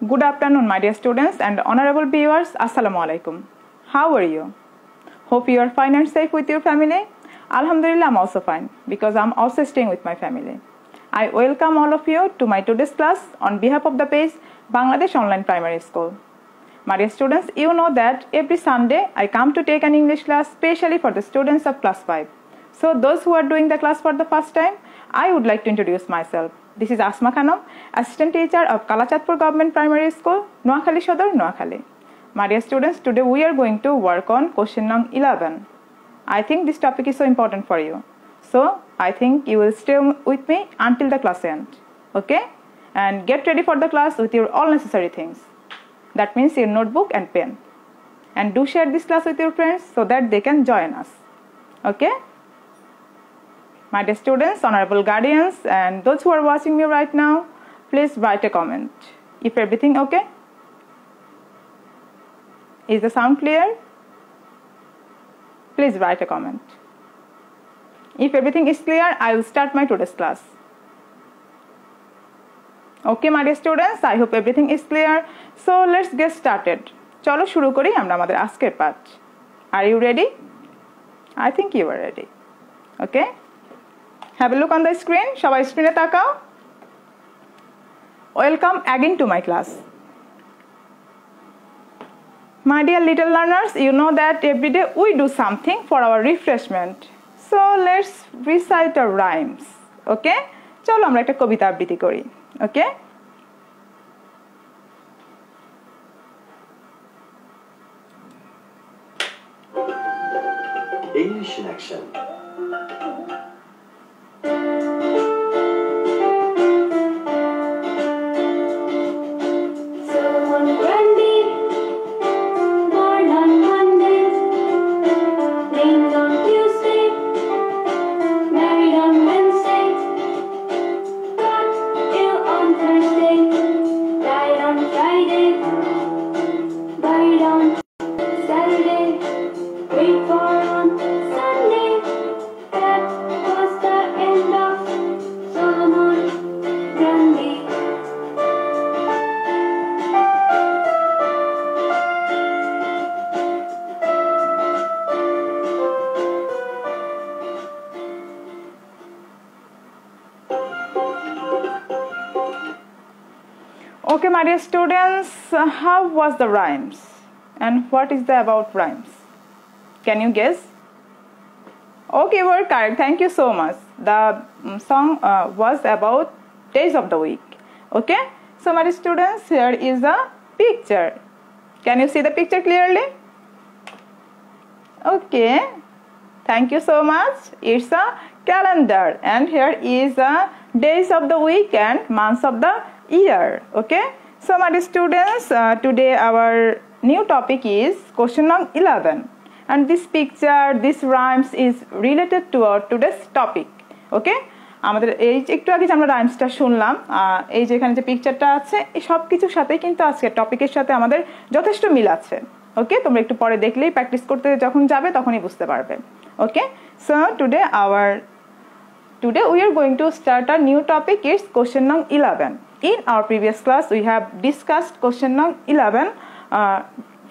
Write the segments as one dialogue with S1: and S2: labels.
S1: Good afternoon, my dear students and honorable viewers. Assalamu alaikum. How are you? Hope you are fine and safe with your family. Alhamdulillah, I'm also fine because I'm also staying with my family. I welcome all of you to my today's class on behalf of the page Bangladesh Online Primary School. My dear students, you know that every Sunday I come to take an English class specially for the students of class 5. So those who are doing the class for the first time, I would like to introduce myself. This is Asma Khanum, Assistant Teacher of Kalachatpur Government Primary School, Noakhali Shodor, Noakhali. My dear students, today we are going to work on question number 11. I think this topic is so important for you. So I think you will stay with me until the class end. Okay? And get ready for the class with your all necessary things. That means your notebook and pen. And do share this class with your friends so that they can join us. Okay? My dear students, honorable guardians, and those who are watching me right now, please write a comment. If everything okay? Is the sound clear? Please write a comment. If everything is clear, I will start my today's class. Okay, my dear students, I hope everything is clear. So let's get started. চলো শুরু করি আমরা আমাদের আজকের পাঠ. Are you ready? I think you are ready. Okay? Have a look on the screen. সবাই স্ক্রিনে তাকাও. Welcome again to my class. My dear little learners, you know that every day we do something for our refreshment. So let's recite our rhymes. Okay? চলো আমরা একটা কবিতা আবৃত্তি করি. Okay?
S2: English in action.
S1: Okay, my dear students, how was the rhymes? And what is the about rhymes? Can you guess? Okay, you were correct. Thank you so much. The song was about days of the week. Okay? So, my dear students, here is a picture. Can you see the picture clearly? Okay. Thank you so much. It's a calendar. And here is a days of the week and months of the year. Okay? So, my dear students, today our new topic is question number 11. And this picture, this rhymes is related to our today's topic. Okay? আমাদের এই একটু আগে আমরা রাইমসটা শুনলাম, এই যে এখানে যে পিকচারটা আছে এই সব কিছুর সাথে কিন্তু আজকের টপিকের সাথে আমাদের যথেষ্ট মিল আছে. ওকে, তোমরা একটু পরে দেখলেই প্র্যাকটিস করতে যখন যাবে তখনই বুঝতে পারবে. ওকে, so today we are going to start a new topic. It's question number 11. In our previous class we have discussed question number 11,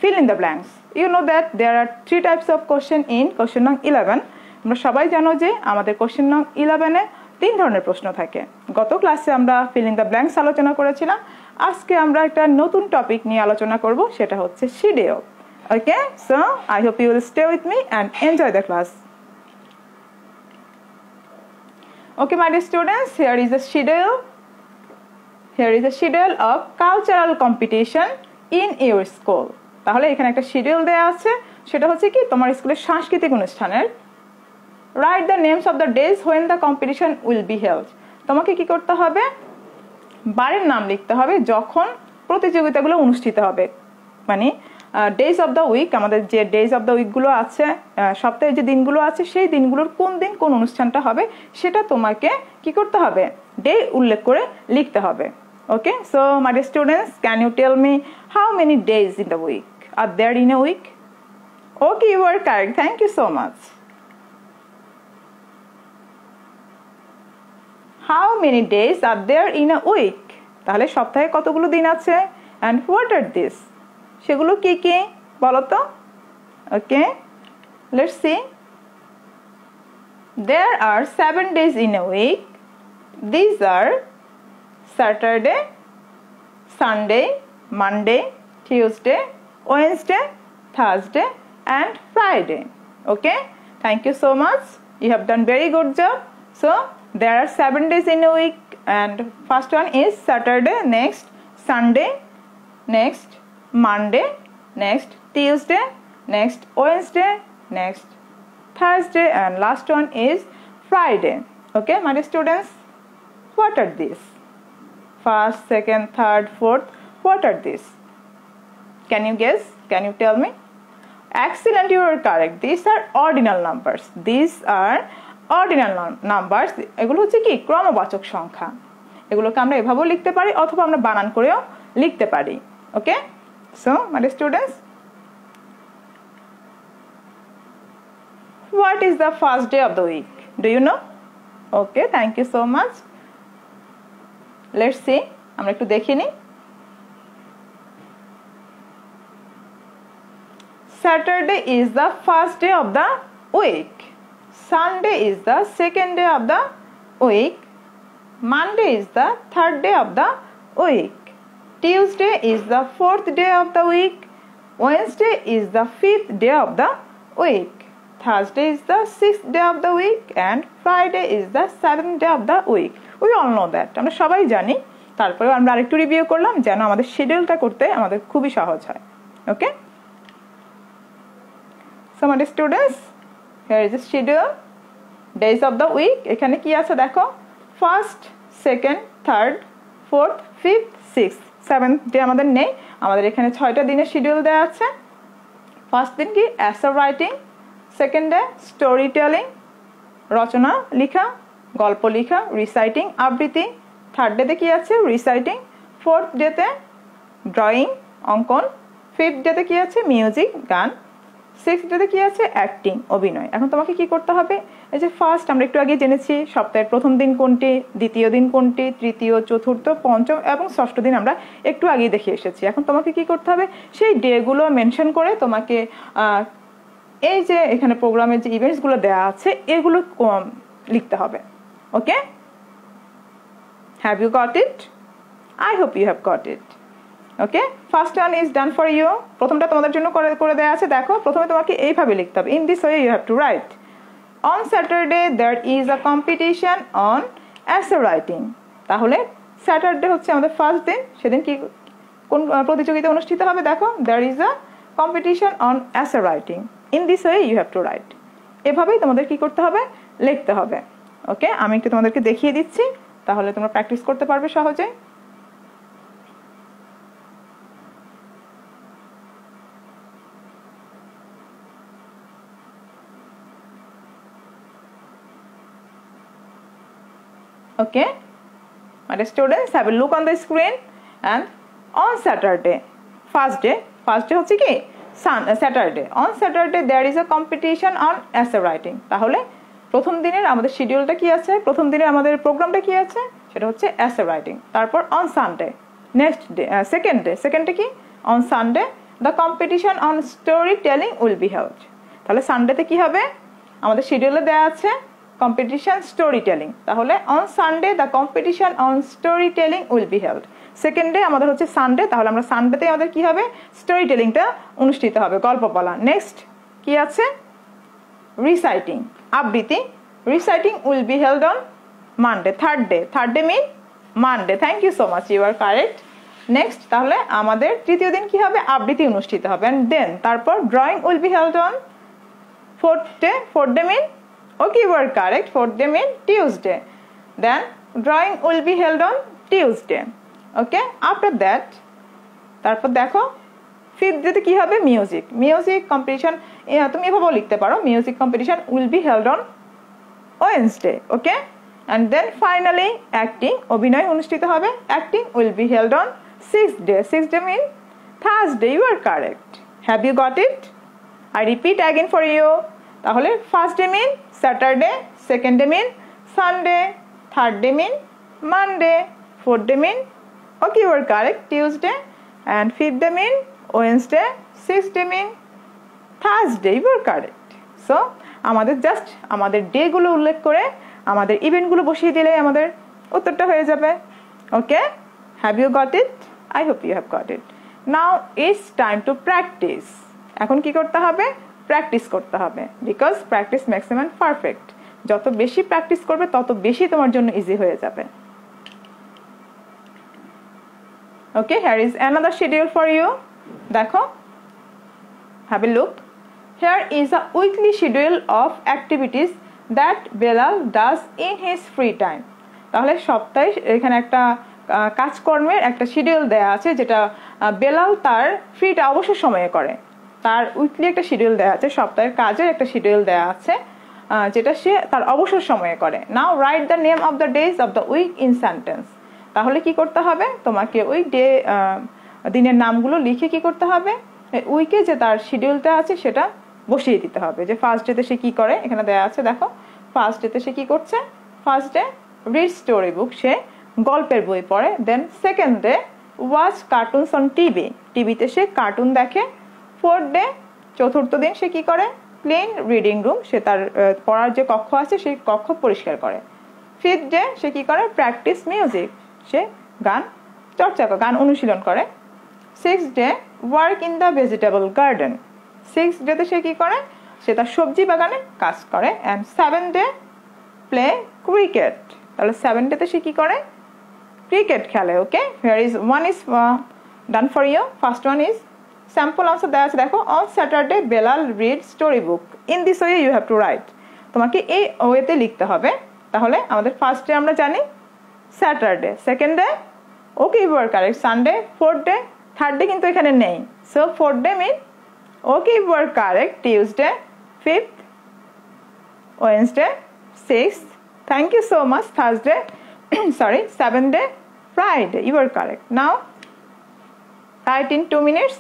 S1: fill in the blanks. You know that there are three types of question in question number 11. আমরা সবাই জানো যে আমাদের question number 11 এ তিন ধরনের প্রশ্ন থাকে. গত ক্লাসে আমরা fill in the blanks আলোচনা করেছিলাম. আজকে আমরা একটা নতুন টপিক নিয়ে আলোচনা করব, সেটা হচ্ছে schedule. Okay, so I hope you will stay with me and enjoy the class. Okay, my dear students, here is a schedule. Here is a schedule of cultural competition in your school. তাহলে এখানে একটা schedule দেয়া আছে, সেটা হচ্ছে কি তোমার স্কুলের সাংস্কৃতিক অনুষ্ঠানের. Write the names of the days when the competition will be held. তোমাকে কি করতে হবে? বারের নাম লিখতে হবে যখন প্রতিযোগিতাগুলো অনুষ্ঠিত হবে. মানে ডেজ অফ দ্য উইক, আমাদের যে ডেজ অফ দ্য উইকগুলো আছে, সপ্তাহে যে দিনগুলো আছে সেই দিনগুলোর কোন দিন কোন অনুষ্ঠানটা হবে সেটা তোমাকে কি করতে হবে? ডে উল্লেখ করে লিখতে হবে. Okay, so my dear students, can you tell me how many days in the week are there in a week? Okay, you are correct. Thank you so much. How many days are there in a week? তাহলে সপ্তাহে কতগুলো দিন আছে? and what are these? সেগুলো কি কি বলো তো? Okay, let's see. There are 7 days in a week. These are Saturday, Sunday, Monday, Tuesday, Wednesday, Thursday and Friday. Okay, thank you so much. You have done very good job. So there are 7 days in a week, and first one is Saturday, next Sunday, next Monday, next Tuesday, next Wednesday, next Thursday, and last one is Friday. Okay, my dear students, what are these? First, second, third, fourth, what are these? Can you guess? Can you tell me? Excellent, you are correct. These are ordinal numbers. These are ordinal numbers. এগুলো হচ্ছে কি ক্রমবাচক সংখ্যা। এগুলোকে আমরা এভাবেও লিখতে পারি অথবা আমরা বানান করেও লিখতে পারি। ওকে, so my dear students, what is the first day of the week? Do you know? Okay, thank you so much. Let's see. আমরা একটু দেখে নিই। Saturday is the first day of the week. Sunday is the second day of the week. Monday is the third day of the week. Tuesday is the fourth day of the week. Wednesday is the fifth day of the week. Thursday is the sixth day of the week, and Friday is the seventh day of the week. We all know that. আমরা সবাই জানি। তারপরে আমরা আরেকটু review করলাম যেন আমাদের শিডিউলটা করতে আমাদের খুবই সহজ হয়। ওকে, so my dear students, here is the schedule, days of the week. এখানে কি আছে দেখো, first, second, third, fourth, fifth, sixth, seventh day আমাদের নেই। আমাদের এখানে 6টা দিনের শিডিউল দেওয়া আছে। ফার্স্ট দিন কি essay writing, second day story telling, রচনা লেখা, গল্প লেখা, রিসাইটিং আবৃত্তি। থার্ড ডেতে কি আছে রিসাইটিং, ফোর্থ ডেতে ড্রয়িং অঙ্কন, ফিফথ ডেতে কি আছে মিউজিক গান, সিক্সথ ডেতে কি আছে অ্যাক্টিং অভিনয়। এখন তোমাকে কি করতে হবে, এই যে ফার্স্ট আমরা একটু আগে জেনেছি সপ্তাহের প্রথম দিন কোনটি, দ্বিতীয় দিন কোনটি, তৃতীয়, চতুর্থ, পঞ্চম এবং ষষ্ঠ দিন আমরা একটু আগেই দেখে এসেছি। এখন তোমাকে কি করতে হবে, সেই ডেগুলো মেনশন করে তোমাকে এই যে এখানে প্রোগ্রামের যে ইভেন্টসগুলো দেওয়া আছে এগুলো লিখতে হবে। Okay, have you got it? I hope you have got it. Okay, first one is done for you. প্রথমটা তোমাদের জন্য করে দেওয়া আছে। দেখো প্রথমে তোমাকে এইভাবে লিখতে হবে, in this way you have to write, on Saturday there is a competition on essay writing. তাহলে স্যাটারডে হচ্ছে আমাদের ফার্স্ট দিন, সেদিন কি কোন প্রতিযোগিতা অনুষ্ঠিত হবে দেখো, there is a competition on essay writing, in this way you have to write. এভাবেই তোমাদের কি করতে হবে, লিখতে হবে। ওকে, আমি একটু তোমাদেরকে দেখিয়ে দিচ্ছি, তাহলে তোমরা প্র্যাকটিস করতে পারবে সহজে। Okay, my dear students, have a look on the screen. And on Saturday, first day হচ্ছে কি Saturday. On Saturday there is a competition on essay writing. তাহলে প্রথম দিনের আমাদের শিডিউলটা কি আছে, প্রথম দিনের আমাদের প্রোগ্রামটা কি আছে, সেটা হচ্ছে essay writing। তারপর on Sunday, next day, second day কি, on Sunday the competition on storytelling will be held. তাহলে সানডেতে কি হবে, আমাদের শিডিউলে দেওয়া আছে competition storytelling। তাহলে on Sunday the competition on storytelling will be held. Second day আমাদের হচ্ছে সানডে, তাহলে আমরা সানডেতে আমাদের কি হবে স্টোরি টেলিংটা অনুষ্ঠিত হবে, গল্প বলা। নেক্সট কি আছে রিসাইটিং আবৃত্তি, reciting will be held on Monday. Third day mean Monday. Thank you so much, you are correct. Next তাহলে আমাদের তৃতীয় দিন কি হবে আবৃত্তি অনুষ্ঠিত হবে। অ্যান্ড দেন তারপর drawing will be held on fourth day mean, okay, you are correct, fourth day mean Tuesday, then drawing will be held on Tuesday. Okay, after that তারপর দেখো ফিফথ ডেতে কি হবে মিউজিক কম্পিটিশন, তুমি এভাবেও লিখতে পারো, music competition will be held on Wednesday. Okay, and then finally acting অভিনয় অনুষ্ঠিত হবে, acting will be held on sixth day mean Thursday. You are correct, have you got it? I repeat again for you. তাহলে first day mean Saturday, second day mean Sunday, third day mean Monday, fourth day mean, okay you are correct, Tuesday, and 5th day mean Wednesday, 6th day mean Thursday. You are correct. So আমাদের just আমাদের day গুলো উল্লেখ করে আমাদের event গুলো বসিয়ে দিলে আমাদের উত্তরটা হয়ে যাবে। Okay, have you got it? I hope you have got it. Now it's time to practise. এখন কি করতে হবে? প্র্যাকটিস করতে হবে, because practice makes a man perfect. যত বেশি প্র্যাকটিস করবে তত বেশি তোমার জন্য ইজি হয়ে যাবে। Okay, here is another schedule for you. দেখো, have a look. Here is a weekly schedule of activities that Belal does in his free time. তাহলে সপ্তাহে এখানে একটা কাজকর্মের একটা শিডিউল দেয়া আছে যেটা বেলাল তার ফ্রিটা অবসর সময়ে করে। তার উইকলি একটা শিডিউল দেয়া আছে, সপ্তাহের কাজের একটা শিডিউল দেয়া আছে যেটা সে তার অবসর সময়ে করে। Now write the name of the days of the week in sentence. তাহলে কি করতে হবে? তোমাকে ওই দিনের নামগুলো লিখে কি করতে হবে? উইকে যে তার শিডিউলটা আছে সেটা বসিয়ে দিতে হবে। যে ফার্স্ট ডেতে সে কি করে এখানে দেয়া আছে, দেখো ফার্স্ট ডেতে সে কি করছে? First day read story book, সে গল্পের বই পড়ে। Then second day watch cartoons on TV, টিভিতে সে কার্টুন দেখে। ফোর্থ ডে চতুর্থ দিন সে কি করে? ক্লিন রিডিং রুম, সে তার পড়ার যে কক্ষ আছে সেই কক্ষ পরিষ্কার করে। ফিফথ ডে সে কি করে? প্র্যাকটিস মিউজিক, সে গান চর্চা করে, গান অনুশীলন করে। Sixth day work in the vegetable garden, sixth ডেতে সে কি করে? সে তার সবজি বাগানে কাজ করে। And seventh day play cricket, তাহলে সেভেন্থ ডেতে সে কি করে? ক্রিকেট খেলে। Okay, here is one is done for you. First one is sample answer দেওয়া আছে, দেখো on Saturday Belal read story book in this way you have to write. তোমাকে এই ওয়েতে লিখতে হবে। তাহলে আমাদের ফার্স্ট ডে আমরা জানি Saturday, second day okay you are correct Sunday, fourth day, third day কিন্তু এখানে নেই, so fourth day mean okay you are correct Tuesday, 5th Wednesday, 6th, thank you so much Thursday sorry 7th day Friday, you are correct. Now write in 2 minutes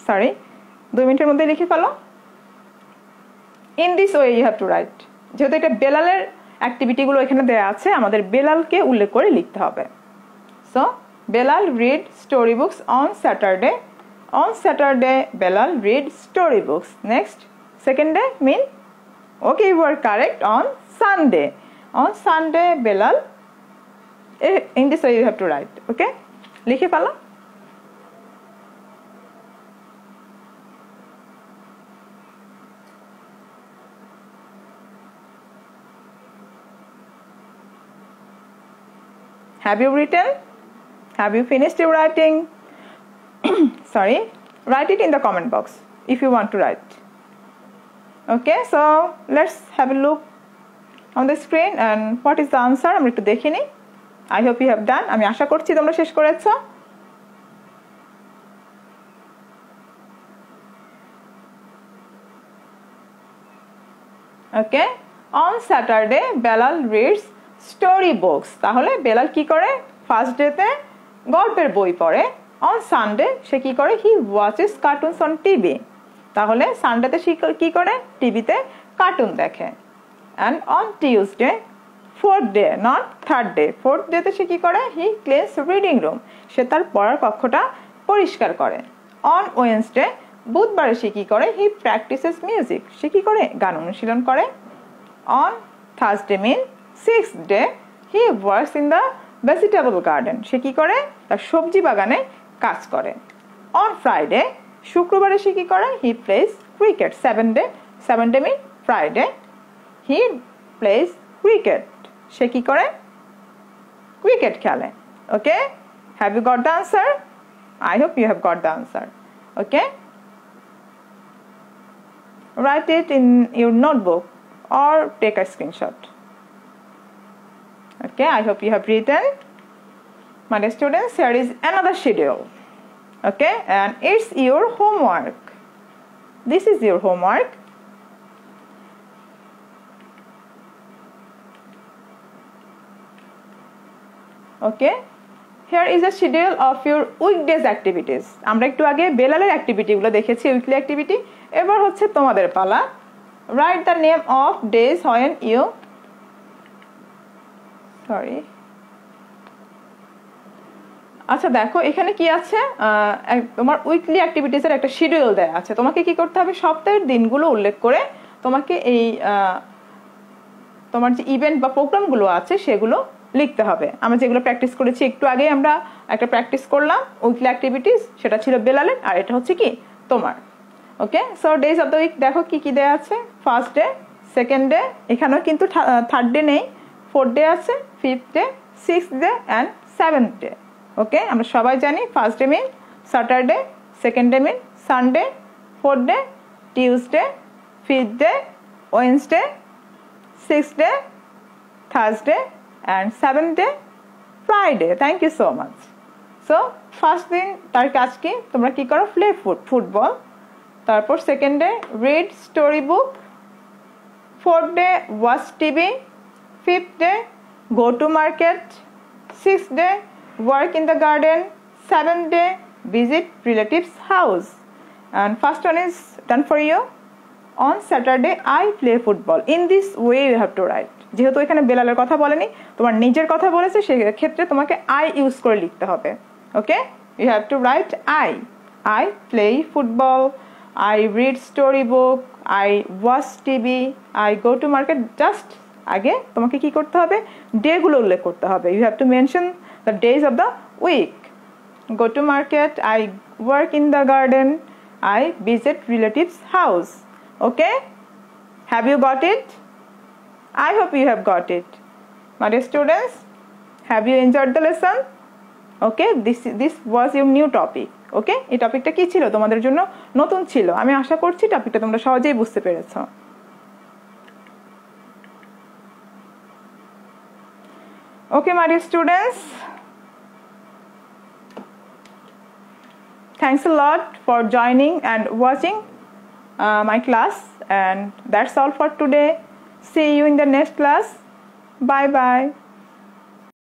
S1: sorry 2 মিনিটের মধ্যে লিখে ফেলো। in this way you have to write, যেহেতু এটা বেলালের activity গুলো এখানে দেয়া আছে আমাদের বেলালকে উল্লেখ করে লিখতে হবে। so Belal read storybooks on Saturday. On Saturday, Belal read storybooks. Next, second day mean okay you are correct on Sunday. On Sunday, Belal in this way you have to write. Okay, লিখে ফেলো। Have you written? Have you finished your writing? Sorry, write it in the comment box if you want to write. Okay, so let's have a look on the screen and what is the answer আমরা একটু দেখে নিই। I hope you have done, আমি আশা করছি তোমরা শেষ করেছো। Okay, on Saturday Belal reads story books, তাহলে বেলাল কি করে? ফার্স্ট ডেতে গল্পের বই পড়ে। on Sunday সে কি করে? he watches cartoons on TV, তাহলে সানডেতে সে কি করে? টিভিতে কার্টুন দেখে। and on Tuesday, fourth day not third day, fourth ডেতে সে কি করে? he cleans reading room, সে তার পড়ার কক্ষটা পরিষ্কার করে। on Wednesday বুধবারে সে কি করে? he practices music, সে কি করে? গান অনুশীলন করে। on Thursday mean sixth day he works in the vegetable garden, সে কি করে? তার সবজি বাগানে কাজ করে। on Friday শুক্রবারে সে কি করে? he plays cricket, seventh day mean Friday he plays cricket, সে কি করে? ক্রিকেট খেলে। okay, have you got the answer? I hope you have got the answer. Okay, write it in your notebook or take a screenshot. Okay, I hope you have written. My dear students, here is another schedule. Okay, and it's your homework. This is your homework. Okay, here is a schedule of your weekdays activities. আমরা একটু আগে বেলালের activity গুলো দেখেছি, weekly activity. এবার হচ্ছে তোমাদের পালা। Write the name of days when you আচ্ছা দেখো এখানে কি আছে, তোমার উইকলি অ্যাক্টিভিটিসের একটা শিডিউল দেয়া আছে। তোমাকে কি করতে হবে, সপ্তাহের দিনগুলো উল্লেখ করে তোমাকে এই তোমার যে ইভেন্ট বা প্রোগ্রামগুলো আছে সেগুলো লিখতে হবে। আমরা যেগুলো প্র্যাকটিস করেছি একটু আগে, আমরা একটা প্র্যাকটিস করলাম উইকলি অ্যাক্টিভিটিস, সেটা ছিল বেলালের, আর এটা হচ্ছে কি তোমার। Okay, so days of the week দেখো কি কি দেয়া আছে। ফার্স্ট ডে, সেকেন্ড ডে, এখানেও কিন্তু থার্ড ডে নেই, ফোর্থ ডে আছে, fifth day, sixth day and seventh day. Okay, আমরা সবাই জানি first day mean Saturday, second day mean Sunday, fourth day Tuesday, fifth day Wednesday, sixth day Thursday and seventh day Friday. Thank you so much. So first দিন তার কাজ কি, তোমরা কি করো, প্লে ফুটবল। তারপর second day read story book, fourth day watch TV, fifth day go to market, sixth day work in the garden, seventh day visit relatives house, and first one is done for you. On Saturday I play football. In this way you have to write. যেহেতু এখানে বেলালের কথা বলেনি, তোমার নিজের কথা বলেছে, সেই ক্ষেত্রে তোমাকে I ইউজ করে লিখতে হবে। ওকে, you have to write I play football, I read story book, I watch TV, I go to market. Just আগে তোমাকে কি করতে হবে, ডে গুলো উল্লেখ করতে হবে। You have to mention the days of the week. Go to market, I work in the garden, I visit relatives house. Okay, have you got it? I hope you have got it. My dear students, have you enjoyed the lesson? Okay, this was your new topic. Okay, এই টপিকটা কি ছিল, তোমাদের জন্য নতুন ছিল। আমি আশা করছি টপিকটা তোমরা সহজেই বুঝতে পেরেছো। Okay, my dear students, thanks a lot for joining and watching my class, and that's all for today. See you in the next class. Bye bye.